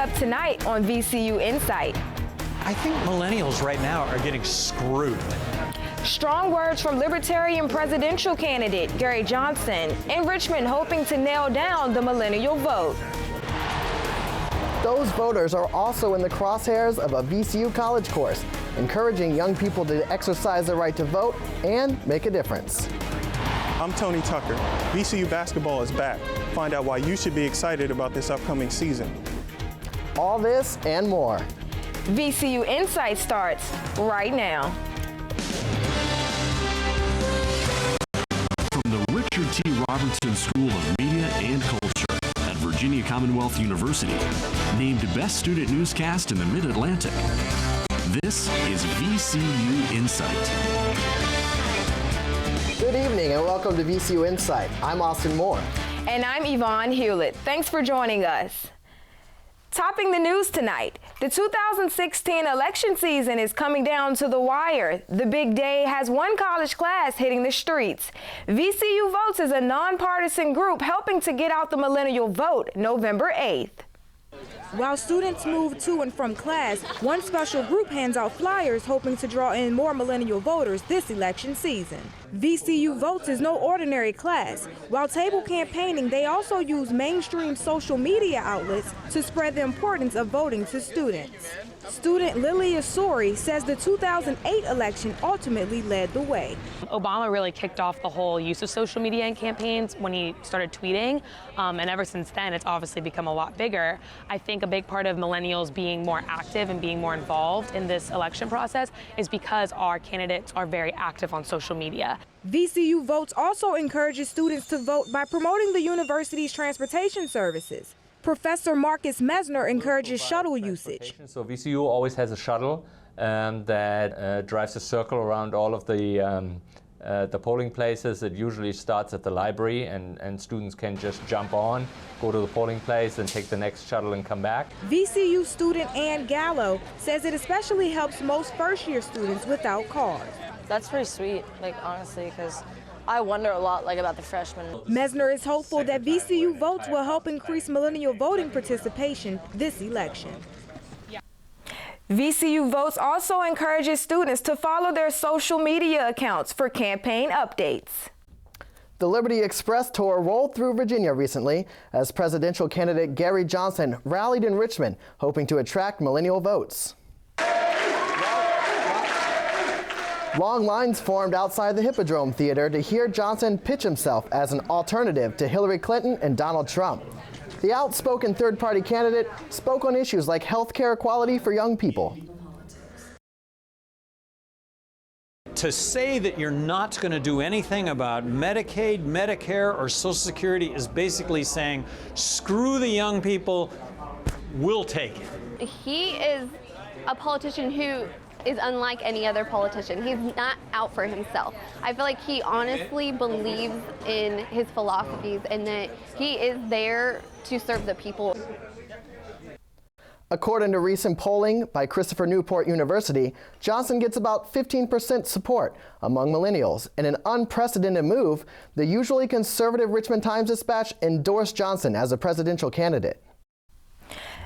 up tonight on VCU Insight. I think millennials right now are getting screwed. Strong words from Libertarian presidential candidate Gary Johnson in Richmond hoping to nail down the millennial vote. Those voters are also in the crosshairs of a VCU college course, encouraging young people to exercise their right to vote and make a difference. I'm Tony Tucker. VCU basketball is back. Find out why you should be excited about this upcoming season. All this and more. VCU Insight starts right now. From the Richard T. Robertson School of Media and Culture at Virginia Commonwealth University, named Best Student Newscast in the Mid-Atlantic, this is VCU Insight. Good evening and welcome to VCU Insight. I'm Austin Moore. And I'm Yvonne Hewlett. Thanks for joining us. Topping the news tonight, the 2016 election season is coming down to the wire. The big day has one college class hitting the streets. VCU Votes is a nonpartisan group helping to get out the millennial vote November 8th. While students move to and from class, one special group hands out flyers hoping to draw in more millennial voters this election season. VCU Votes is no ordinary class. While table campaigning, they also use mainstream social media outlets to spread the importance of voting to students. Student Lily Asori says the 2008 election ultimately led the way. Obama really kicked off the whole use of social media in campaigns when he started tweeting, and ever since then it's obviously become a lot bigger. I think a big part of millennials being more active and being more involved in this election process is because our candidates are very active on social media. VCU Votes also encourages students to vote by promoting the university's transportation services. Professor Marcus Mesner encourages shuttle usage. So VCU always has a shuttle that drives a circle around all of the polling places. It usually starts at the library, and students can just jump on, go to the polling place, and take the next shuttle and come back. VCU student Ann Gallo says it especially helps most first-year students without cars. That's pretty sweet, honestly, because I wonder a lot about the freshmen. Mesner is hopeful that VCU Votes will help increase millennial voting participation this election. VCU Votes also encourages students to follow their social media accounts for campaign updates. The Liberty Express tour rolled through Virginia recently as presidential candidate Gary Johnson rallied in Richmond, hoping to attract millennial votes. Long lines formed outside the Hippodrome Theater to hear Johnson pitch himself as an alternative to Hillary Clinton and Donald Trump. The outspoken third-party candidate spoke on issues like health care equality for young people. To say that you're not going to do anything about Medicaid, Medicare, or Social Security is basically saying, screw the young people, we'll take it. He is a politician who is unlike any other politician. He's not out for himself. I feel like he honestly believes in his philosophies and that he is there to serve the people. According to recent polling by Christopher Newport University, Johnson gets about 15% support among millennials. In an unprecedented move, the usually conservative Richmond Times-Dispatch endorsed Johnson as a presidential candidate.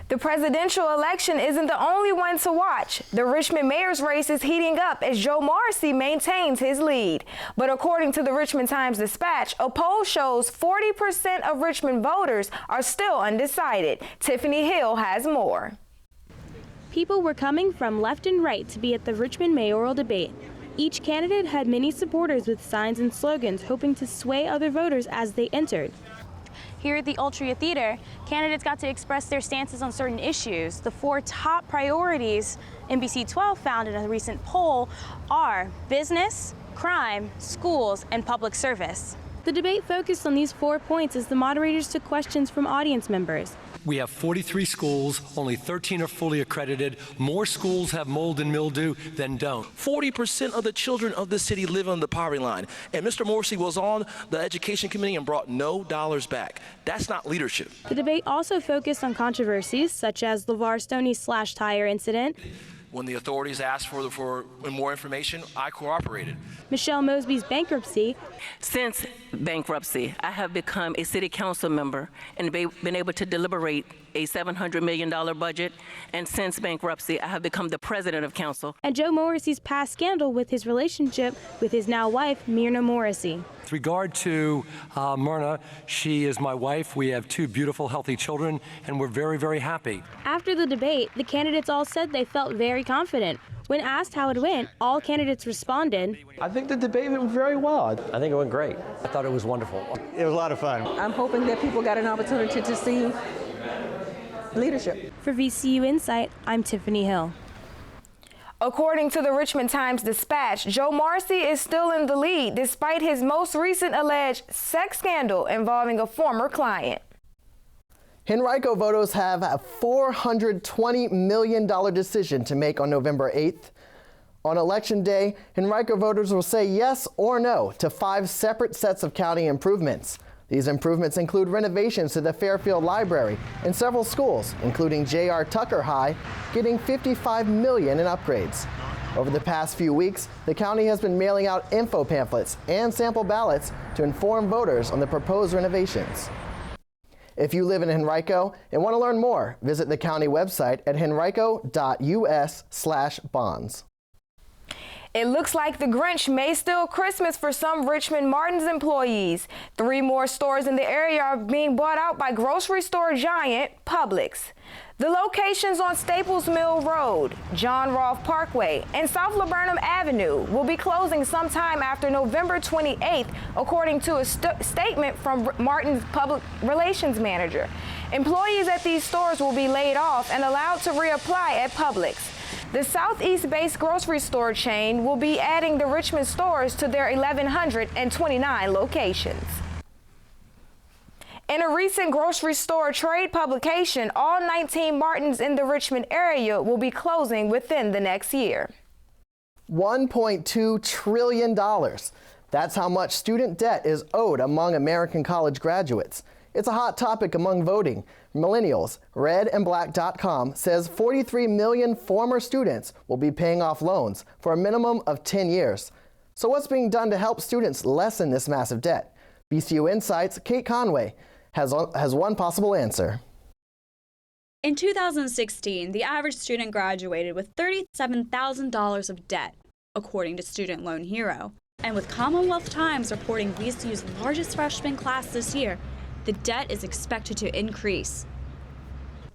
The presidential election isn't the only one to watch. The Richmond mayor's race is heating up as Joe Morrissey maintains his lead. But according to the Richmond Times-Dispatch, a poll shows 40% of Richmond voters are still undecided. Tiffany Hill has more. People were coming from left and right to be at the Richmond Mayoral Debate. Each candidate had many supporters with signs and slogans hoping to sway other voters as they entered. Here at the Altria Theater, candidates got to express their stances on certain issues. The 4 top priorities NBC 12 found in a recent poll are business, crime, schools, and public service. The debate focused on these 4 points as the moderators took questions from audience members. We have 43 schools, only 13 are fully accredited. More schools have mold and mildew than don't. 40% of the children of this city live on the poverty line. And Mr. Morrissey was on the education committee and brought no dollars back. That's not leadership. The debate also focused on controversies such as LeVar Stoney's slash tire incident. When the authorities asked for more information, I cooperated. Michelle Mosby's bankruptcy. Since bankruptcy, I have become a city council member and been able to deliberate a $700 million budget. And since bankruptcy, I have become the president of council. And Joe Morrissey's past scandal with his relationship with his now wife, Myrna Morrissey. With regard to Myrna, she is my wife. We have 2 beautiful, healthy children, and we're very, very happy. After the debate, the candidates all said they felt very confident. When asked how it went, all candidates responded. I think the debate went very well. I think it went great. I thought it was wonderful. It was a lot of fun. I'm hoping that people got an opportunity to see leadership. For VCU Insight, I'm Tiffany Hill. According to the Richmond Times-Dispatch, Joe Morrissey is still in the lead despite his most recent alleged sex scandal involving a former client. Henrico voters have a $420 million decision to make on November 8th. On Election Day, Henrico voters will say yes or no to 5 separate sets of county improvements. These improvements include renovations to the Fairfield Library and several schools, including J.R. Tucker High, getting $55 million in upgrades. Over the past few weeks, the county has been mailing out info pamphlets and sample ballots to inform voters on the proposed renovations. If you live in Henrico and want to learn more, visit the county website at henrico.us/bonds. It looks like the Grinch may steal Christmas for some Richmond Martin's employees. 3 more stores in the area are being bought out by grocery store giant Publix. The locations on Staples Mill Road, John Rolfe Parkway, and South Laburnum Avenue will be closing sometime after November 28th, according to a statement from Martin's public relations manager. Employees at these stores will be laid off and allowed to reapply at Publix. The Southeast-based grocery store chain will be adding the Richmond stores to their 1,129 locations. In a recent grocery store trade publication, all 19 Martins in the Richmond area will be closing within the next year. $1.2 trillion. That's how much student debt is owed among American college graduates. It's a hot topic among voting. Millennials, redandblack.com says 43 million former students will be paying off loans for a minimum of 10 years. So what's being done to help students lessen this massive debt? VCU Insights' Kate Conway has one possible answer. In 2016, the average student graduated with $37,000 of debt, according to Student Loan Hero. And with Commonwealth Times reporting VCU's largest freshman class this year, the debt is expected to increase.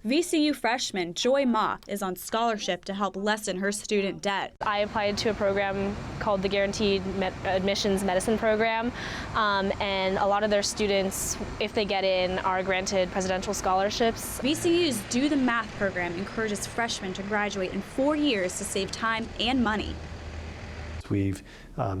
VCU freshman Joy Ma is on scholarship to help lessen her student debt. I applied to a program called the Guaranteed Admissions Medicine Program, and a lot of their students, if they get in, are granted presidential scholarships. VCU's Do the Math program encourages freshmen to graduate in 4 years to save time and money. We've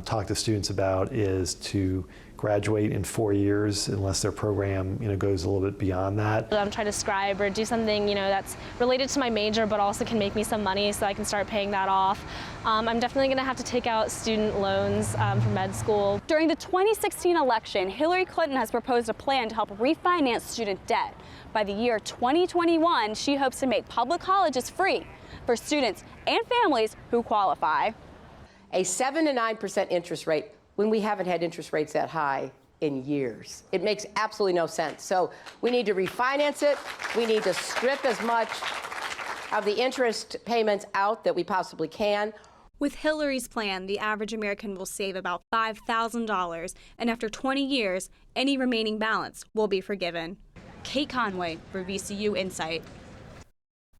talked to students about is to graduate in 4 years unless their program goes a little bit beyond that. I'm trying to scribe or do something that's related to my major but also can make me some money so I can start paying that off. I'm definitely going to have to take out student loans for med school. During the 2016 election, Hillary Clinton has proposed a plan to help refinance student debt. By the year 2021, she hopes to make public colleges free for students and families who qualify. A 7 to 9% interest rate when we haven't had interest rates that high in years. It makes absolutely no sense. So we need to refinance it. We need to strip as much of the interest payments out that we possibly can. With Hillary's plan, the average American will save about $5,000, and after 20 years, any remaining balance will be forgiven. Kate Conway for VCU Insight.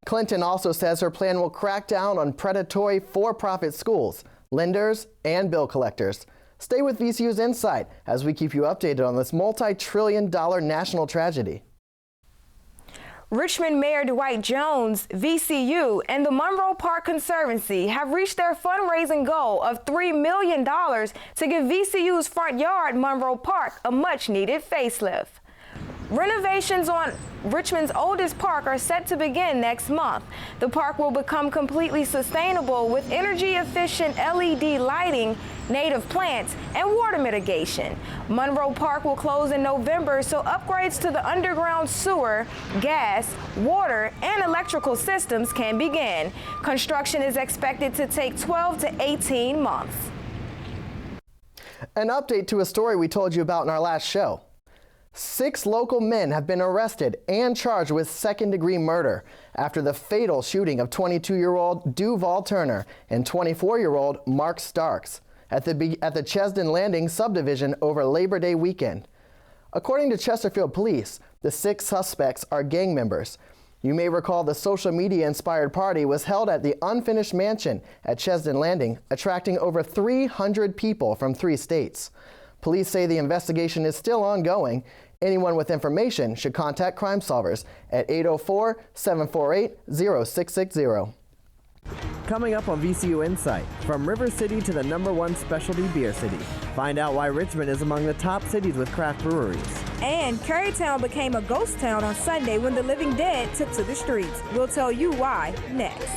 Clinton also says her plan will crack down on predatory for-profit schools, lenders, and bill collectors. Stay with VCU's Insight as we keep you updated on this multi-trillion-dollar national tragedy. Richmond Mayor Dwight Jones, VCU, and the Monroe Park Conservancy have reached their fundraising goal of $3 million to give VCU's front yard, Monroe Park, a much-needed facelift. Renovations on Richmond's oldest park are set to begin next month. The park will become completely sustainable with energy-efficient LED lighting, native plants, and water mitigation. Monroe Park will close in November, so upgrades to the underground sewer, gas, water, and electrical systems can begin. Construction is expected to take 12 to 18 months. An update to a story we told you about in our last show. 6 local men have been arrested and charged with second-degree murder after the fatal shooting of 22-year-old Duval Turner and 24-year-old Mark Starks at the Chesden Landing subdivision over Labor Day weekend. According to Chesterfield Police, the 6 suspects are gang members. You may recall the social media-inspired party was held at the unfinished mansion at Chesden Landing, attracting over 300 people from 3 states. Police say the investigation is still ongoing. Anyone with information should contact Crime Solvers at 804-748-0660. Coming up on VCU Insight, from River City to the #1 specialty beer city. Find out why Richmond is among the top cities with craft breweries. And Carytown became a ghost town on Sunday when the living dead took to the streets. We'll tell you why next.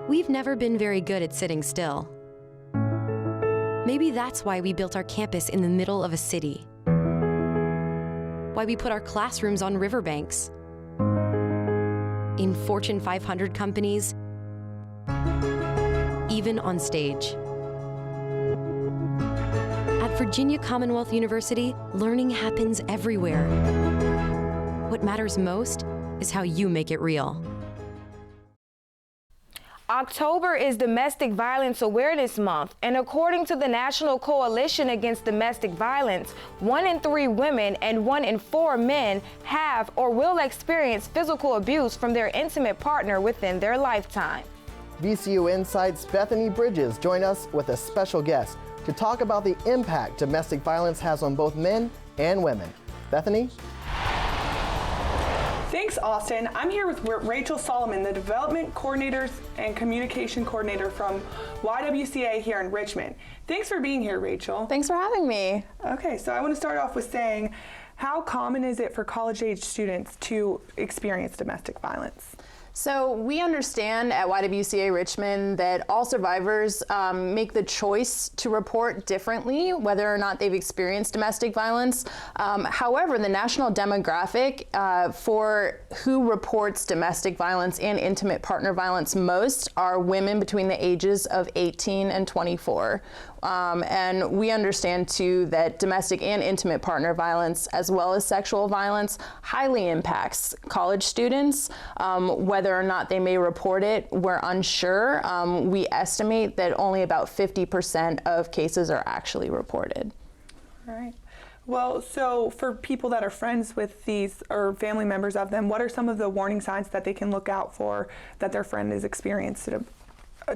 We've never been very good at sitting still. Maybe that's why we built our campus in the middle of a city. Why we put our classrooms on riverbanks, in Fortune 500 companies, even on stage. At Virginia Commonwealth University, learning happens everywhere. What matters most is how you make it real. October is Domestic Violence Awareness Month, and according to the National Coalition Against Domestic Violence, 1 in 3 women and 1 in 4 men have or will experience physical abuse from their intimate partner within their lifetime. VCU Insights' Bethany Bridges joined us with a special guest to talk about the impact domestic violence has on both men and women. Bethany? Thanks, Austin. I'm here with Rachel Solomon, the Development Coordinator and Communication Coordinator from YWCA here in Richmond. Thanks for being here, Rachel. Thanks for having me. Okay, so I want to start off with saying, how common is it for college-age students to experience domestic violence? So we understand at YWCA Richmond that all survivors make the choice to report differently, whether or not they've experienced domestic violence. However, the national demographic for who reports domestic violence and intimate partner violence most are women between the ages of 18 and 24. And we understand too that domestic and intimate partner violence, as well as sexual violence, highly impacts college students. Whether or not they may report it, we're unsure. We estimate that only about 50% of cases are actually reported. All right. Well, so for people that are friends with these or family members of them, what are some of the warning signs that they can look out for that their friend is experiencing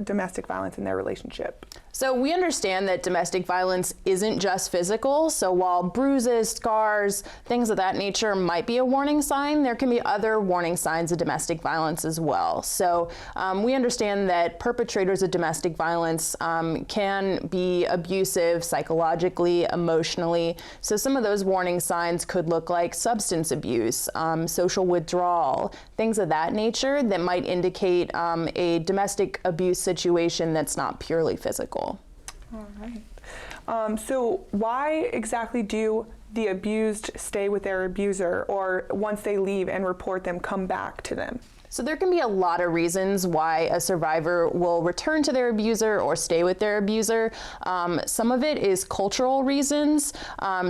domestic violence in their relationship? So we understand that domestic violence isn't just physical. So while bruises, scars, things of that nature might be a warning sign, there can be other warning signs of domestic violence as well. So we understand that perpetrators of domestic violence can be abusive psychologically, emotionally. So some of those warning signs could look like substance abuse, social withdrawal, things of that nature that might indicate a domestic abuse situation that's not purely physical. All right. So why exactly do the abused stay with their abuser, or once they leave and report them, come back to them? So there can be a lot of reasons why a survivor will return to their abuser or stay with their abuser. Some of it is cultural reasons.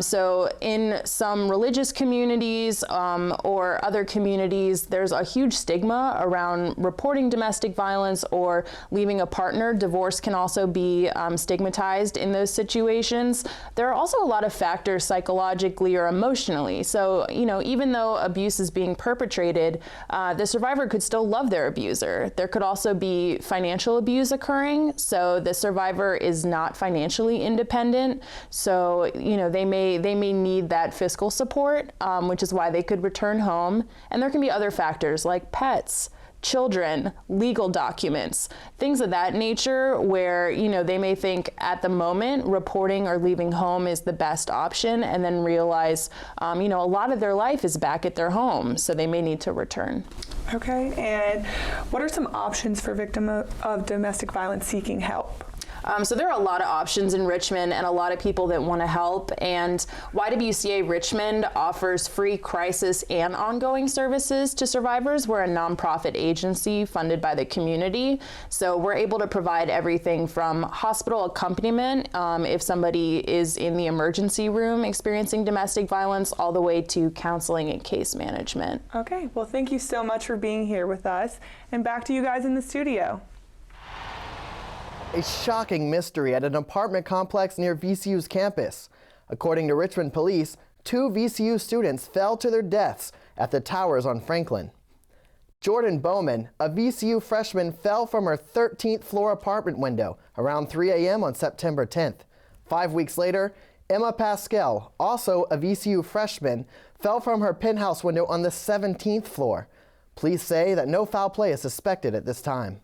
So in some religious communities or other communities, there's a huge stigma around reporting domestic violence or leaving a partner. Divorce can also be stigmatized in those situations. There are also a lot of factors psychologically or emotionally. So, you know, even though abuse is being perpetrated, the survivor could still love their abuser. There could also be financial abuse occurring, so the survivor is not financially independent. So, you know, they may need that fiscal support, which is why they could return home. And there can be other factors like pets, children, legal documents, things of that nature where, they may think at the moment reporting or leaving home is the best option and then realize, a lot of their life is back at their home, so they may need to return. Okay, and what are some options for victims of domestic violence seeking help? So there are a lot of options in Richmond and a lot of people that want to help, and YWCA Richmond offers free crisis and ongoing services to survivors. We're a nonprofit agency funded by the community, so we're able to provide everything from hospital accompaniment if somebody is in the emergency room experiencing domestic violence, all the way to counseling and case management. Okay, well, thank you so much for being here with us, and back to you guys in the studio. A shocking mystery at an apartment complex near VCU's campus. According to Richmond police, 2 VCU students fell to their deaths at the towers on Franklin. Jordan Bowman, a VCU freshman, fell from her 13th floor apartment window around 3 a.m. on September 10th. 5 weeks later, Emma Pascal, also a VCU freshman, fell from her penthouse window on the 17th floor. Police say that no foul play is suspected at this time.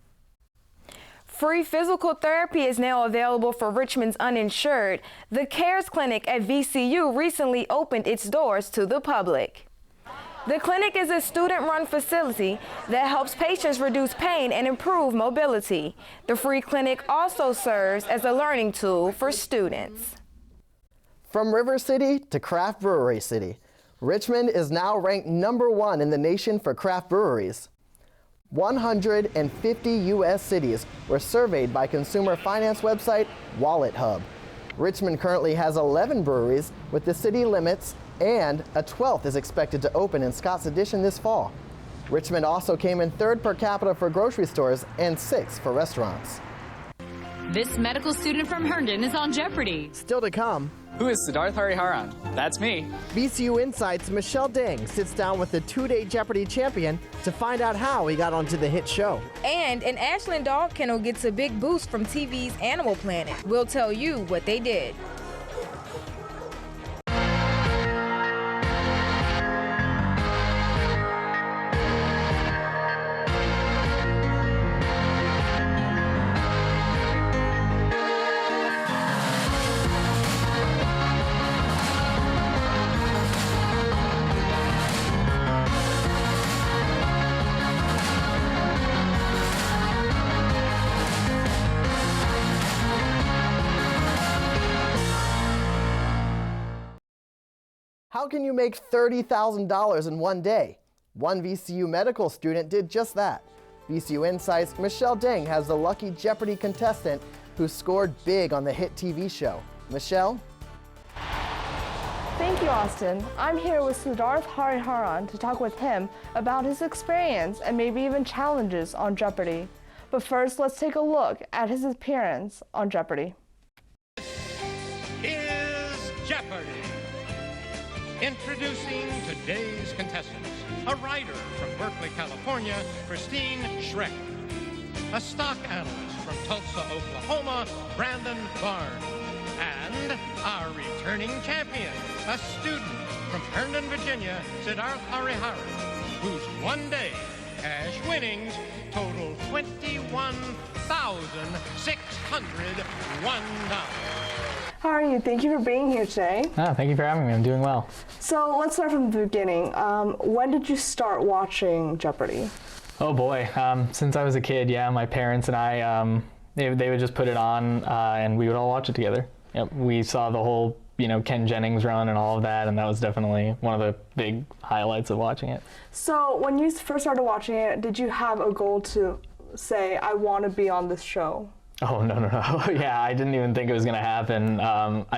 Free physical therapy is now available for Richmond's uninsured. The CARES Clinic at VCU recently opened its doors to the public. The clinic is a student-run facility that helps patients reduce pain and improve mobility. The free clinic also serves as a learning tool for students. From River City to Craft Brewery City, Richmond is now ranked #1 in the nation for craft breweries. 150 U.S. cities were surveyed by consumer finance website Wallet Hub. Richmond currently has 11 breweries with the city limits, and a 12th is expected to open in Scott's Addition this fall. Richmond also came in 3rd per capita for grocery stores and 6th for restaurants. This medical student from Herndon is on Jeopardy! Still to come. Who is Siddharth Hariharan? That's me. VCU Insights' Michelle Deng sits down with the 2-day Jeopardy champion to find out how he got onto the hit show. And an Ashland dog kennel gets a big boost from TV's Animal Planet. We'll tell you what they did. How can you make $30,000 in one day? One VCU medical student did just that. VCU Insights' Michelle Deng has the lucky Jeopardy contestant who scored big on the hit TV show. Michelle? Thank you, Austin. I'm here with Siddharth Hariharan to talk with him about his experience and maybe even challenges on Jeopardy. But first, let's take a look at his appearance on Jeopardy. Here's Jeopardy! Introducing today's contestants. A writer from Berkeley, California, Christine Schreck. A stock analyst from Tulsa, Oklahoma, Brandon Barnes. And our returning champion, a student from Herndon, Virginia, Siddharth Hariharan, whose one-day cash winnings total $21,601. How are you? Thank you for being here today. Thank you for having me. I'm doing well. So let's start from the beginning. When did you start watching Jeopardy? Oh boy, since I was a kid, yeah, my parents and I, they would just put it on and we would all watch it together. Yep, we saw the whole, Ken Jennings run and all of that, and that was definitely one of the big highlights of watching it. So when you first started watching it, did you have a goal to say, I want to be on this show? Oh, no. Yeah, I didn't even think it was going to happen.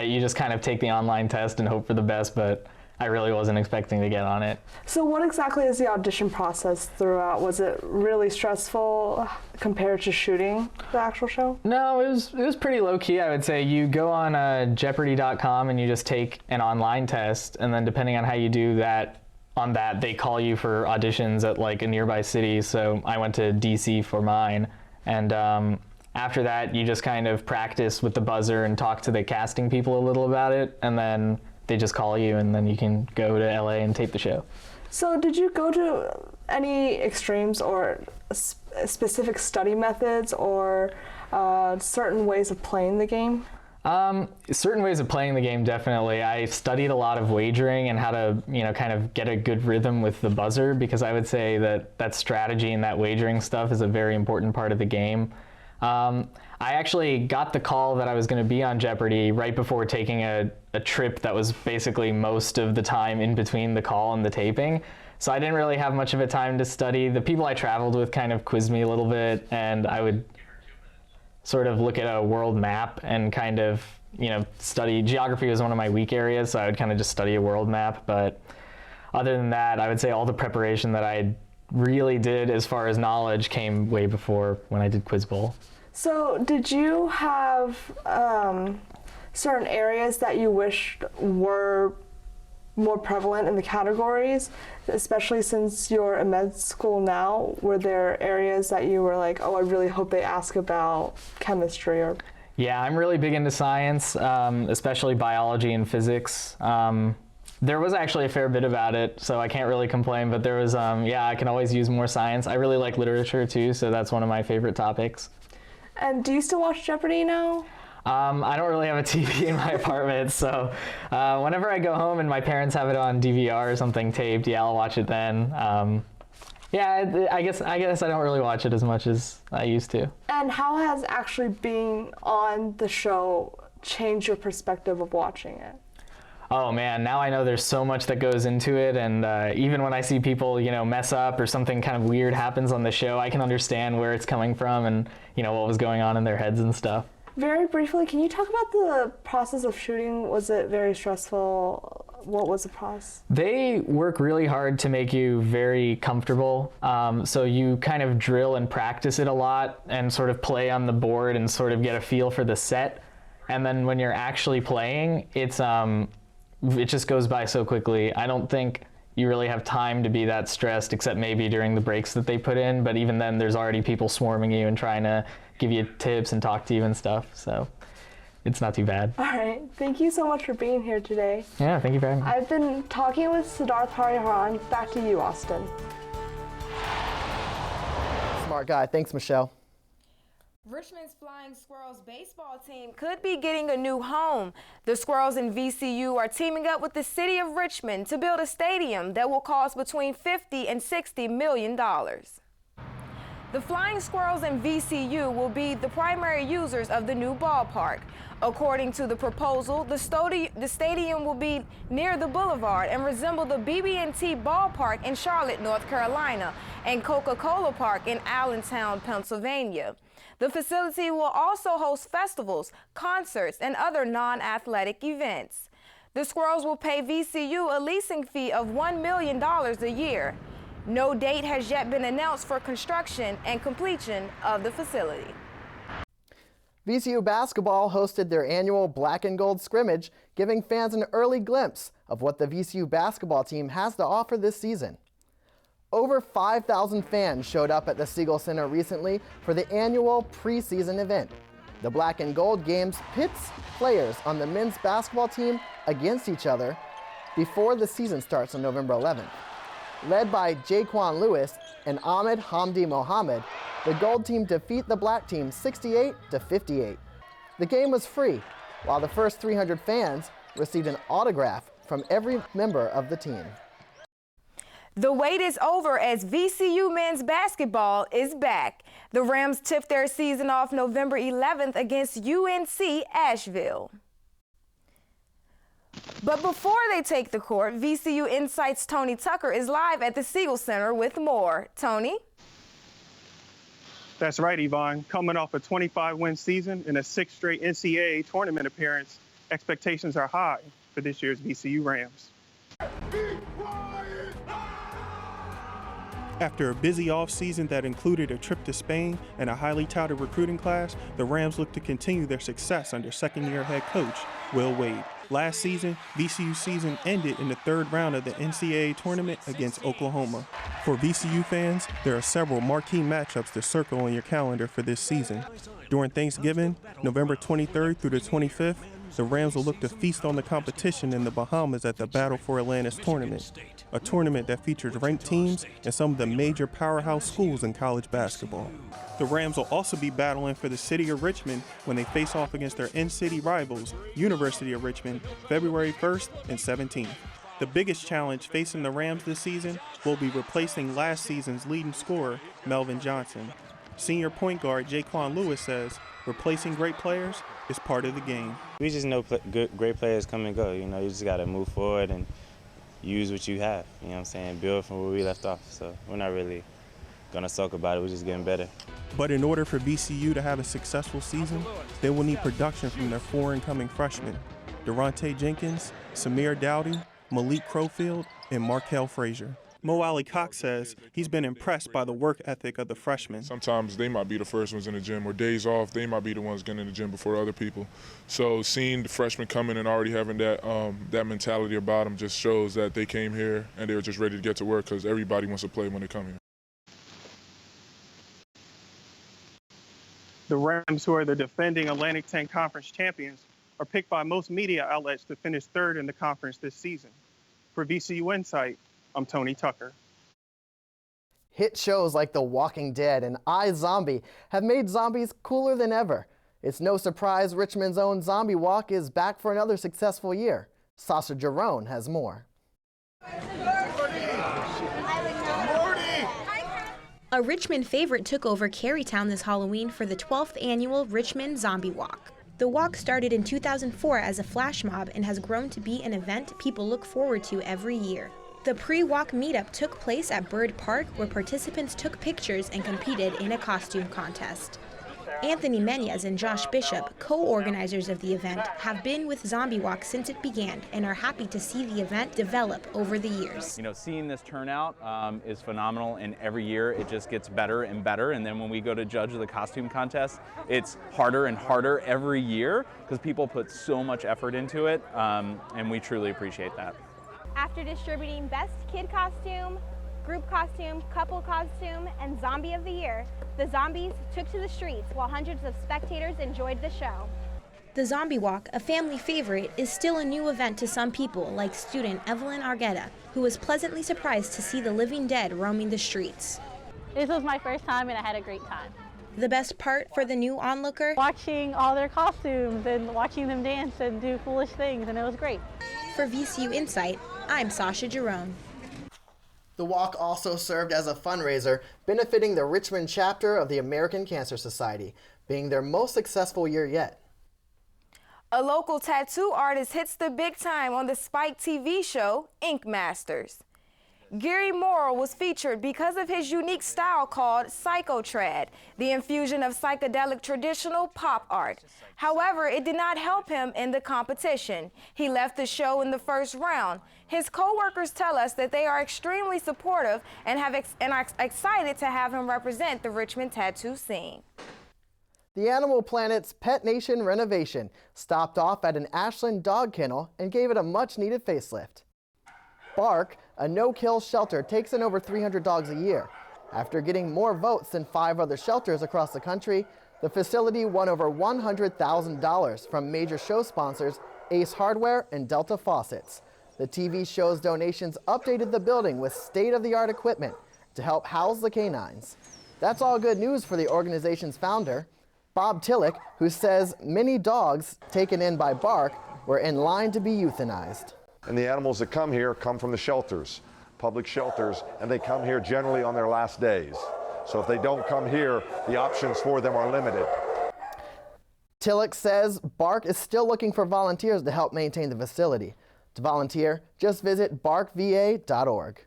You just kind of take the online test and hope for the best, but I really wasn't expecting to get on it. So what exactly is the audition process throughout? Was it really stressful compared to shooting the actual show? No, it was pretty low-key, I would say. You go on Jeopardy.com and you just take an online test, and then depending on how you do that, they call you for auditions at like a nearby city. So I went to DC for mine, and after that, you just kind of practice with the buzzer and talk to the casting people a little about it, and then they just call you and then you can go to LA and tape the show. So did you go to any extremes or specific study methods or certain ways of playing the game? Certain ways of playing the game, definitely. I studied a lot of wagering and how to, kind of get a good rhythm with the buzzer, because I would say that strategy and that wagering stuff is a very important part of the game. I actually got the call that I was going to be on Jeopardy right before taking a trip that was basically most of the time in between the call and the taping. So I didn't really have much of a time to study. The people I traveled with kind of quizzed me a little bit, and I would sort of look at a world map and kind of, study. Geography was one of my weak areas, so I would kind of just study a world map. But other than that, I would say all the preparation that I really did as far as knowledge came way before when I did Quiz Bowl. So did you have certain areas that you wished were more prevalent in the categories, especially since you're in med school now? Were there areas that you were like, oh, I really hope they ask about chemistry? Or Yeah, I'm really big into science, especially biology and physics. There was actually a fair bit about it, so I can't really complain, but there was, I can always use more science. I really like literature too, so that's one of my favorite topics. And do you still watch Jeopardy now? I don't really have a TV in my apartment, so whenever I go home and my parents have it on DVR or something taped, I'll watch it then. I guess I don't really watch it as much as I used to. And how has actually being on the show changed your perspective of watching it? Oh man, now I know there's so much that goes into it, and even when I see people, mess up or something kind of weird happens on the show, I can understand where it's coming from and, what was going on in their heads and stuff. Very briefly, can you talk about the process of shooting? Was it very stressful? What was the process? They work really hard to make you very comfortable. So you kind of drill and practice it a lot and sort of play on the board and sort of get a feel for the set. And then when you're actually playing, it just goes by so quickly. I don't think you really have time to be that stressed, except maybe during the breaks that they put in. But even then, there's already people swarming you and trying to give you tips and talk to you and stuff. So it's not too bad. All right. Thank you so much for being here today. Yeah, thank you very much. I've been talking with Siddharth Hariharan. Back to you, Austin. Smart guy. Thanks, Michelle. Richmond's Flying Squirrels baseball team could be getting a new home. The Squirrels and VCU are teaming up with the city of Richmond to build a stadium that will cost between $50 and $60 million. The Flying Squirrels and VCU will be the primary users of the new ballpark. According to the proposal, the stadium will be near the boulevard and resemble the BB&T ballpark in Charlotte, North Carolina, and Coca-Cola Park in Allentown, Pennsylvania. The facility will also host festivals, concerts, and other non-athletic events. The Squirrels will pay VCU a leasing fee of $1 million a year. No date has yet been announced for construction and completion of the facility. VCU basketball hosted their annual Black and Gold scrimmage, giving fans an early glimpse of what the VCU basketball team has to offer this season. Over 5,000 fans showed up at the Siegel Center recently for the annual preseason event. The Black and Gold games pits players on the men's basketball team against each other before the season starts on November 11th. Led by Jaquan Lewis and Ahmed Hamdi Mohammed, the Gold team defeat the Black team 68-58. The game was free, while the first 300 fans received an autograph from every member of the team. The wait is over as VCU men's basketball is back. The Rams tipped their season off November 11th against UNC Asheville. But before they take the court, VCU Insights' Tony Tucker is live at the Siegel Center with more. Tony? That's right, Yvonne. Coming off a 25-win season and a 6th straight NCAA tournament appearance, expectations are high for this year's VCU Rams. After a busy offseason that included a trip to Spain and a highly touted recruiting class, the Rams look to continue their success under second-year head coach Will Wade. Last season, VCU's season ended in the third round of the NCAA tournament against Oklahoma. For VCU fans, there are several marquee matchups to circle on your calendar for this season. During Thanksgiving, November 23rd through the 25th, the Rams will look to feast on the competition in the Bahamas at the Battle for Atlantis tournament, a tournament that features ranked teams and some of the major powerhouse schools in college basketball. The Rams will also be battling for the city of Richmond when they face off against their in-city rivals, University of Richmond, February 1st and 17th. The biggest challenge facing the Rams this season will be replacing last season's leading scorer, Melvin Johnson. Senior point guard Jaquan Lewis says replacing great players is part of the game. We just know great players come and go. You know, you just got to move forward and use what you have. You know what I'm saying? Build from where we left off. So we're not really going to sulk about it. We're just getting better. But in order for VCU to have a successful season, they will need production from their four incoming freshmen, Durante Jenkins, Samir Dowdy, Malik Crowfield, and Markel Frazier. Mo Ali Cox says he's been impressed by the work ethic of the freshmen. Sometimes they might be the first ones in the gym, or days off, they might be the ones getting in the gym before other people. So seeing the freshmen come in and already having that mentality about them just shows that they came here and they were just ready to get to work, because everybody wants to play when they come here. The Rams, who are the defending Atlantic 10 Conference champions, are picked by most media outlets to finish third in the conference this season. For VCU Insight, I'm Tony Tucker. Hit shows like The Walking Dead and iZombie have made zombies cooler than ever. It's no surprise Richmond's own Zombie Walk is back for another successful year. Sasha Jerome has more. A Richmond favorite took over Carytown this Halloween for the 12th annual Richmond Zombie Walk. The walk started in 2004 as a flash mob and has grown to be an event people look forward to every year. The pre-walk meetup took place at Bird Park, where participants took pictures and competed in a costume contest. Anthony Menyes and Josh Bishop, co-organizers of the event, have been with Zombie Walk since it began and are happy to see the event develop over the years. You know, seeing this turnout is phenomenal, and every year it just gets better and better. And then when we go to judge the costume contest, it's harder and harder every year because people put so much effort into it, and we truly appreciate that. After distributing Best Kid Costume, Group Costume, Couple Costume, and Zombie of the Year, the zombies took to the streets while hundreds of spectators enjoyed the show. The Zombie Walk, a family favorite, is still a new event to some people, like student Evelyn Argueta, who was pleasantly surprised to see the living dead roaming the streets. This was my first time and I had a great time. The best part for the new onlooker? Watching all their costumes and watching them dance and do foolish things, and it was great. For VCU Insight, I'm Sasha Jerome. The walk also served as a fundraiser benefiting the Richmond chapter of the American Cancer Society, being their most successful year yet. A local tattoo artist hits the big time on the Spike TV show, Ink Masters. Gary Morrill was featured because of his unique style called psychotrad, the infusion of psychedelic traditional pop art. However, it did not help him in the competition. He left the show in the first round. His co-workers tell us that they are extremely supportive and are excited to have him represent the Richmond tattoo scene. The Animal Planet's Pet Nation renovation stopped off at an Ashland dog kennel and gave it a much-needed facelift. Bark, a no-kill shelter, takes in over 300 dogs a year. After getting more votes than 5 other shelters across the country, the facility won over $100,000 from major show sponsors Ace Hardware and Delta Faucets. The TV show's donations updated the building with state-of-the-art equipment to help house the canines. That's all good news for the organization's founder, Bob Tillich, who says many dogs taken in by Bark were in line to be euthanized. And the animals that come here come from the shelters, public shelters, and they come here generally on their last days. So if they don't come here, the options for them are limited. Tillich says Bark is still looking for volunteers to help maintain the facility. To volunteer, just visit barkva.org.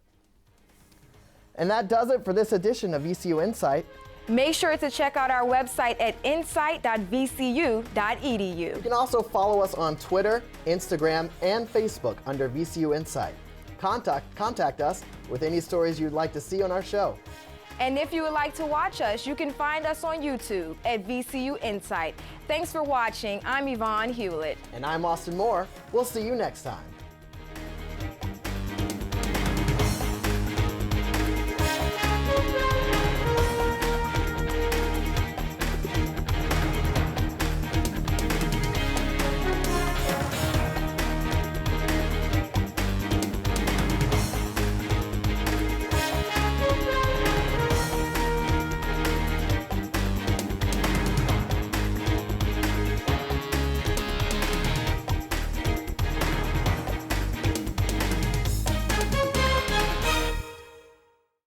And that does it for this edition of VCU Insight. Make sure to check out our website at insight.vcu.edu. You can also follow us on Twitter, Instagram, and Facebook under VCU Insight. Contact us with any stories you'd like to see on our show. And if you would like to watch us, you can find us on YouTube at VCU Insight. Thanks for watching. I'm Yvonne Hewlett. And I'm Austin Moore. We'll see you next time.